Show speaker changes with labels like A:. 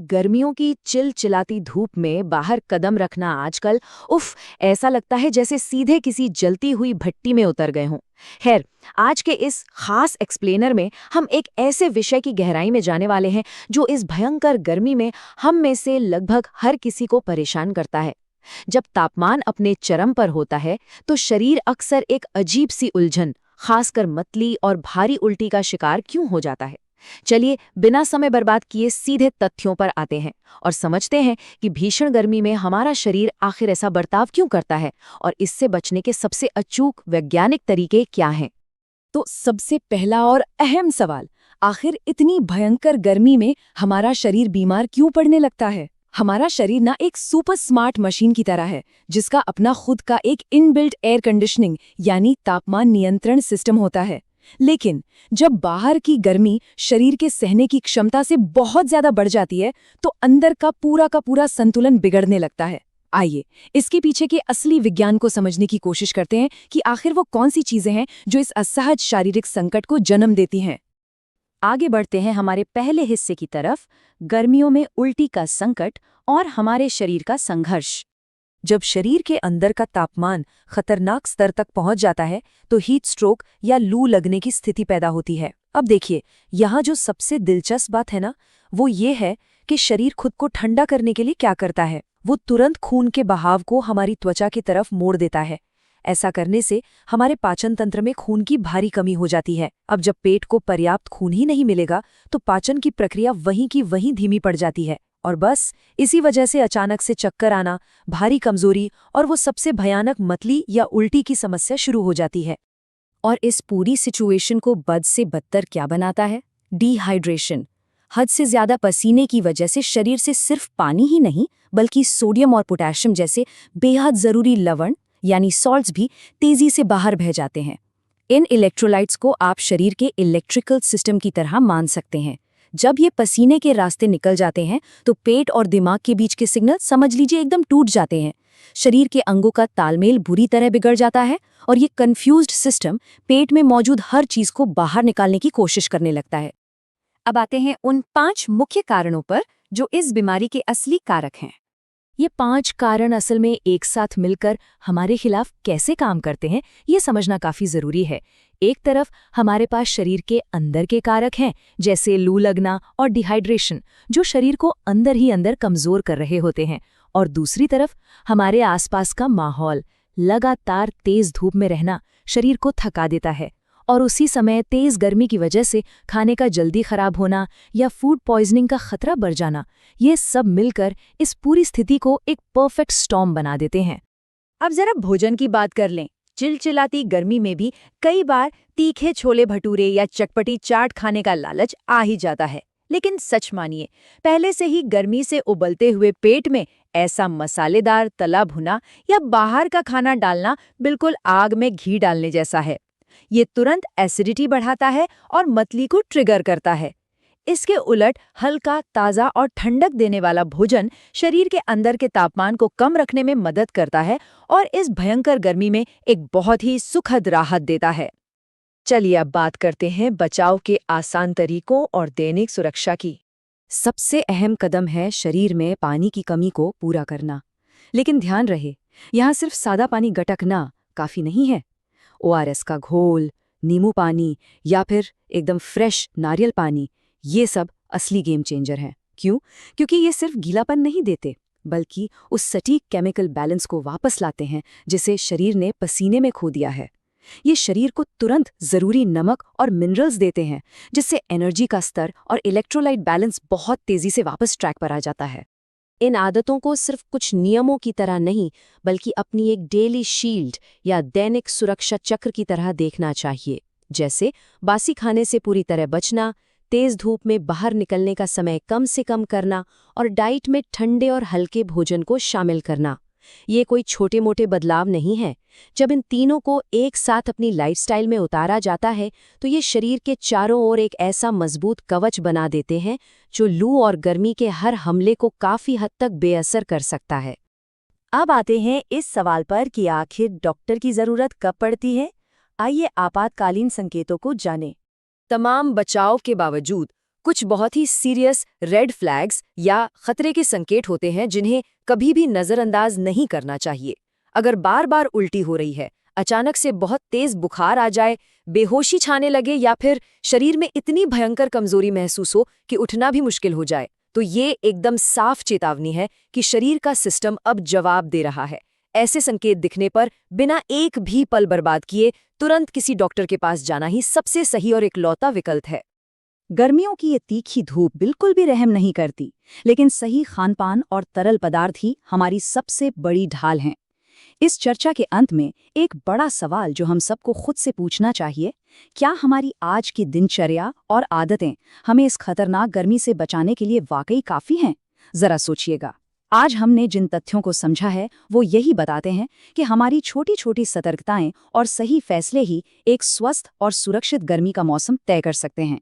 A: गर्मियों की चिलचिलाती धूप में बाहर कदम रखना आजकल उफ ऐसा लगता है जैसे सीधे किसी जलती हुई भट्टी में उतर गए हों। खैर, आज के इस खास एक्सप्लेनर में हम एक ऐसे विषय की गहराई में जाने वाले हैं जो इस भयंकर गर्मी में हम में से लगभग हर किसी को परेशान करता है। जब तापमान अपने चरम पर होता है तो शरीर अक्सर एक अजीब सी उलझन, खासकर मतली और भारी उल्टी का शिकार क्यों हो जाता है। चलिए बिना समय बर्बाद किए सीधे तथ्यों पर आते हैं और समझते हैं कि भीषण गर्मी में हमारा शरीर आखिर ऐसा बर्ताव क्यों करता है और इससे बचने के सबसे अचूक वैज्ञानिक तरीके क्या हैं।
B: तो सबसे पहला और अहम सवाल, आखिर इतनी भयंकर गर्मी में हमारा शरीर बीमार क्यों पड़ने लगता है? हमारा शरीर ना एक सुपर स्मार्ट मशीन की तरह है जिसका अपना खुद का एक इनबिल्ट एयर कंडीशनिंग यानी तापमान नियंत्रण सिस्टम होता है। लेकिन जब बाहर की गर्मी शरीर के सहने की क्षमता से बहुत ज्यादा बढ़ जाती है तो अंदर का पूरा संतुलन बिगड़ने लगता है। आइए इसके पीछे के असली विज्ञान को समझने की कोशिश करते हैं कि आखिर वो कौन सी चीजें हैं जो इस असहज शारीरिक संकट को जन्म देती हैं।
A: आगे बढ़ते हैं हमारे पहले हिस्से की तरफ, गर्मियों में उल्टी का संकट और हमारे शरीर का संघर्ष।
B: जब शरीर के अंदर का तापमान खतरनाक स्तर तक पहुंच जाता है तो हीट स्ट्रोक या लू लगने की स्थिति पैदा होती है। अब देखिए, यहाँ जो सबसे दिलचस्प बात है ना, वो ये है कि शरीर खुद को ठंडा करने के लिए क्या करता है। वो तुरंत खून के बहाव को हमारी त्वचा की तरफ मोड़ देता है। ऐसा करने से हमारे पाचन तंत्र में खून की भारी कमी हो जाती है। अब जब पेट को पर्याप्त खून ही नहीं मिलेगा तो पाचन की प्रक्रिया वहीं की वहीं धीमी पड़ जाती है और बस इसी वजह से अचानक से चक्कर आना, भारी कमजोरी और वो सबसे भयानक मतली या उल्टी की समस्या शुरू हो जाती है। और इस पूरी सिचुएशन को बद से बदतर क्या बनाता है? डिहाइड्रेशन। हद से ज्यादा पसीने की वजह से शरीर से सिर्फ पानी ही नहीं बल्कि सोडियम और पोटेशियम जैसे बेहद जरूरी लवण यानी सॉल्ट्स भी तेजी से बाहर बह जाते हैं। इन इलेक्ट्रोलाइट्स को आप शरीर के इलेक्ट्रिकल सिस्टम की तरह मान सकते हैं। जब ये पसीने के रास्ते निकल जाते हैं तो पेट और दिमाग के बीच के सिग्नल समझ लीजिए एकदम टूट जाते हैं। शरीर के अंगों का तालमेल बुरी तरह बिगड़ जाता है और ये कंफ्यूज्ड सिस्टम पेट में मौजूद हर चीज को बाहर निकालने की कोशिश करने लगता है।
A: अब आते हैं उन 5 मुख्य कारणों पर जो इस बीमारी के असली कारक हैं।
B: ये 5 कारण असल में एक साथ मिलकर हमारे खिलाफ कैसे काम करते हैं, ये समझना काफी जरूरी है। एक तरफ हमारे पास शरीर के अंदर के कारक हैं, जैसे लू लगना और डिहाइड्रेशन, जो शरीर को अंदर ही अंदर कमजोर कर रहे होते हैं, और दूसरी तरफ हमारे आसपास का माहौल, लगातार तेज धूप में रहना शरीर को थका देता है, और उसी समय तेज गर्मी की वजह से खाने का जल्दी खराब होना या फूड पॉइजनिंग का खतरा बढ़ जाना, ये सब मिलकर इस पूरी स्थिति को एक परफेक्ट स्टॉर्म बना देते हैं।
A: अब जरा भोजन की बात कर लें। चिलचिलाती गर्मी में भी कई बार तीखे छोले भटूरे या चटपटी चाट खाने का लालच आ ही जाता है। लेकिन सच मानिए, पहले से ही गर्मी से उबलते हुए पेट में ऐसा मसालेदार तला भुना या बाहर का खाना डालना बिल्कुल आग में घी डालने जैसा है। ये तुरंत एसिडिटी बढ़ाता है और मतली को ट्रिगर करता है। इसके उलट हल्का, ताज़ा और ठंडक देने वाला भोजन शरीर के अंदर के तापमान को कम रखने में मदद करता है और इस भयंकर गर्मी में एक बहुत ही सुखद राहत देता है। चलिए अब बात करते हैं बचाव के आसान तरीकों और दैनिक सुरक्षा की।
B: सबसे अहम कदम है शरीर में पानी की कमी को पूरा करना। लेकिन ध्यान रहे, यहाँ सिर्फ सादा पानी गटकना काफी नहीं है। ORS का घोल, नींबू पानी या फिर एकदम फ्रेश नारियल पानी, ये सब असली गेम चेंजर हैं। क्यों? क्योंकि ये सिर्फ गीलापन नहीं देते बल्कि उस सटीक केमिकल बैलेंस को वापस लाते हैं जिसे शरीर ने पसीने में खो दिया है। ये शरीर को तुरंत जरूरी नमक और मिनरल्स देते हैं जिससे एनर्जी का स्तर और इलेक्ट्रोलाइट बैलेंस बहुत तेजी से वापस ट्रैक पर आ जाता है। इन आदतों को सिर्फ कुछ नियमों की तरह नहीं बल्कि अपनी एक डेली शील्ड या दैनिक सुरक्षा चक्र की तरह देखना चाहिए। जैसे बासी खाने से पूरी तरह बचना, तेज धूप में बाहर निकलने का समय कम से कम करना और डाइट में ठंडे और हल्के भोजन को शामिल करना। ये कोई छोटे मोटे बदलाव नहीं है। जब इन तीनों को एक साथ अपनी लाइफस्टाइल में उतारा जाता है तो ये शरीर के चारों ओर एक ऐसा मजबूत कवच बना देते हैं जो लू और गर्मी के हर हमले को काफी हद तक बेअसर कर सकता है। अब आते हैं इस सवाल पर कि आखिर डॉक्टर की जरूरत कब पड़ती है। आइए आपातकालीन संकेतों को जानें।
A: तमाम बचाव के बावजूद
B: कुछ बहुत ही सीरियस रेड फ्लैग्स या खतरे के संकेत होते हैं जिन्हें कभी भी नज़रअंदाज नहीं करना चाहिए। अगर बार बार उल्टी हो रही है, अचानक से बहुत तेज बुखार आ जाए, बेहोशी छाने लगे या फिर शरीर में इतनी भयंकर कमजोरी महसूस हो कि उठना भी मुश्किल हो जाए, तो ये एकदम साफ चेतावनी है कि शरीर का सिस्टम अब जवाब दे रहा है। ऐसे संकेत दिखने पर बिना एक भी पल बर्बाद किए तुरंत किसी डॉक्टर के पास जाना ही सबसे सही और इकलौता विकल्प है।
C: गर्मियों की ये तीखी धूप बिल्कुल भी रहम नहीं करती, लेकिन सही खानपान और तरल पदार्थ ही हमारी सबसे बड़ी ढाल हैं। इस चर्चा के अंत में एक बड़ा सवाल जो हम सबको खुद से पूछना चाहिए, क्या हमारी आज की दिनचर्या और आदतें हमें इस खतरनाक गर्मी से बचाने के लिए वाकई काफी हैं? जरा सोचिएगा। आज हमने जिन तथ्यों को समझा है वो यही बताते हैं कि हमारी छोटी छोटी सतर्कताएं और सही फैसले ही एक स्वस्थ और सुरक्षित गर्मी का मौसम तय कर सकते हैं।